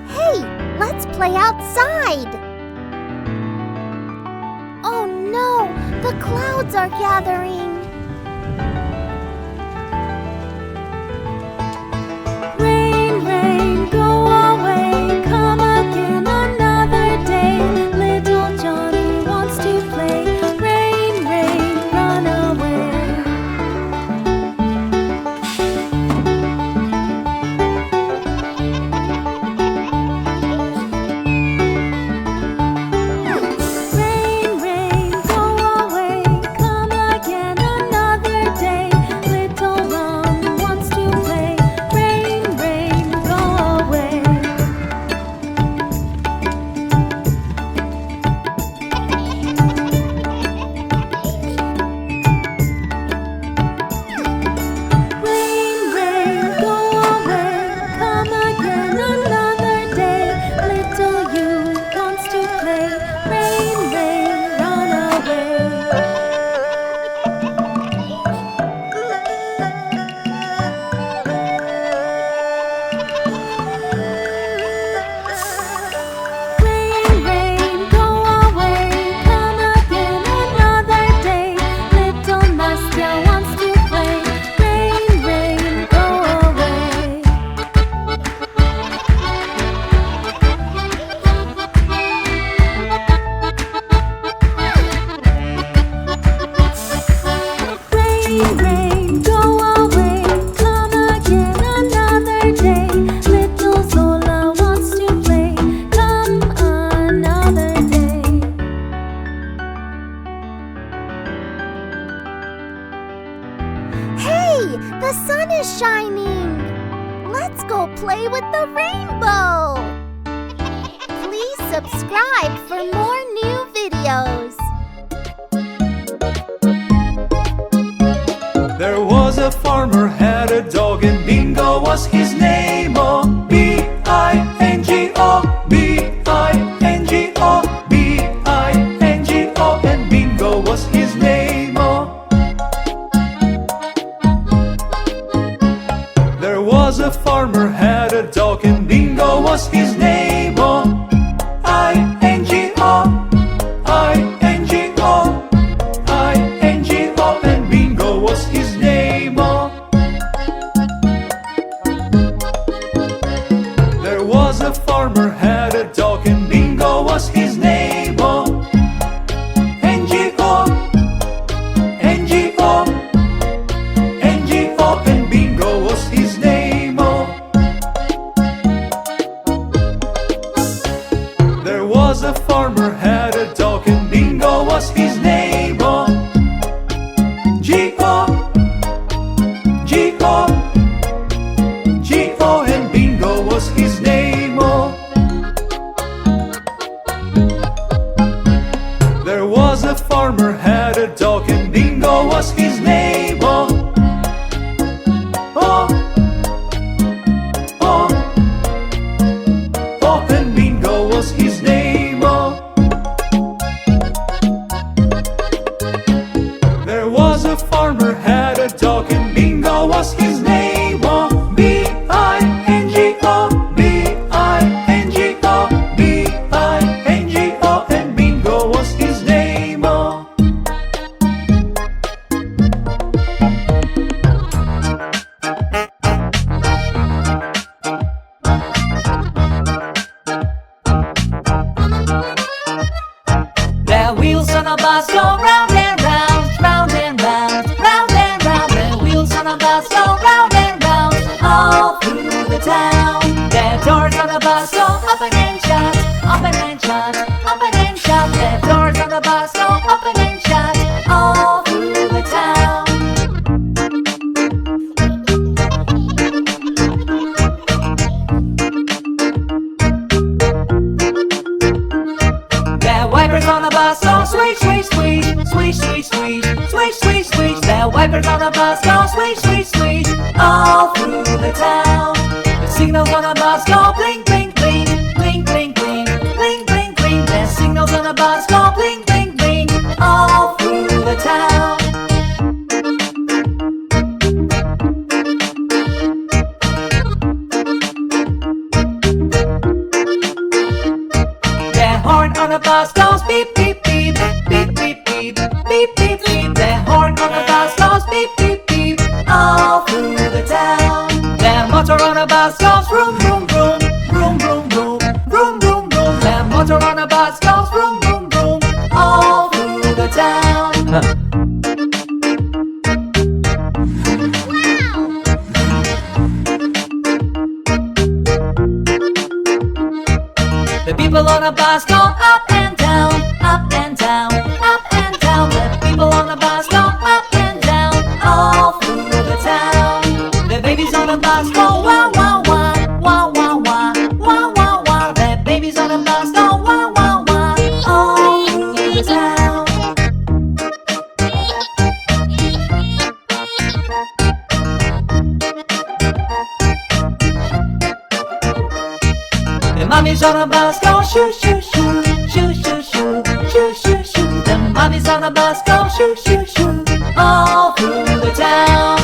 Hey, let's play outside! Oh no, the clouds are gathering! Rain, rain, go away, come again another day. Little Johnny wants to play. Rain, rain, run away. Rain, rain, go away, come again another day. Little Ron wants to play. Rain, rain, go away. Rain, rain, go away, come again another day. Little you wants to play. Rain, rain, run away. Rain, rain, go away, come again another day. Little Nastya wants to play. Rain, rain, go away. Rain, rain, go away, come again another day. Little Zola wants to play. Come another day. Hey, the sun is shining! Let's go play with the rainbow! Please subscribe for more new videos. There was a farmer, had a dog, and Bingo was his name. Oh, B-I-N-G-O, B-I-N-G-O, B-I-N-G-O, and Bingo was his name. Oh. There was a farmer, had a dog, and Bingo was his name. Oh, I-N-G-O, I-N-G-O, I-N-G-O, and Bingo was his name. Oh. There was a farmer, had a dog, and Bingo was his name. Oh. N-G-O, N-G-O, N-G-O, and Bingo was his name. Oh. There was a farmer, had a dog, and Bingo was his name. Oh. G-O, G-O, G-O, and Bingo was his name. Oh. There was a farmer, had a dog, and Bingo was his name. Oh. Oh. Oh. Oh, and Bingo was his name. Oh. There was a farmer, had a dog, and Bingo was his name. Oh. B-I-N-G-O, B-I-N-G-O, B-I-N-G-O, and Bingo was his name. Oh. The wheels on a bus go round and round, round and round, round and round. The wheels on a bus go round and round, all through the town. The doors on the bus go open and shut, open and shut, open and shut. The doors on the bus go open and shut, all through the town. The wipers on the bus go swish, swish, swish, swish, swish, swish, swish, swish, swish. The wipers on the bus go swish, swish, swish, all through the town. The signals on the bus go blink, blink, blink, blink, blink, blink, blink, blink, blink. The signals on the bus go blink, blink, blink, all through the town. bus goes beep, beep, beep, beep, beep, beep, beep, beep, beep. The horn on the bus goes beep, beep, beep, all through the town. The motor on the bus goes vroom, vroom, vroom, vroom, vroom, vroom, vroom, vroom, vroom. The motor on the bus goes vroom, vroom, vroom, all through the town. The people on the bus go up and down, up and down, up and down. The people on the bus go up and down, all through the town. The babies on the bus go wah, wah, wah, wah, wah, wah, wah, wah, wah. The babies on the bus go wah, wah, wah, all through the town. The mummies on the bus go shoo, shoo, shoo, shoo, shoo, shoo, shoo, shoo, shoo. The mummies on the bus go shoo, shoo, shoo, all through the town.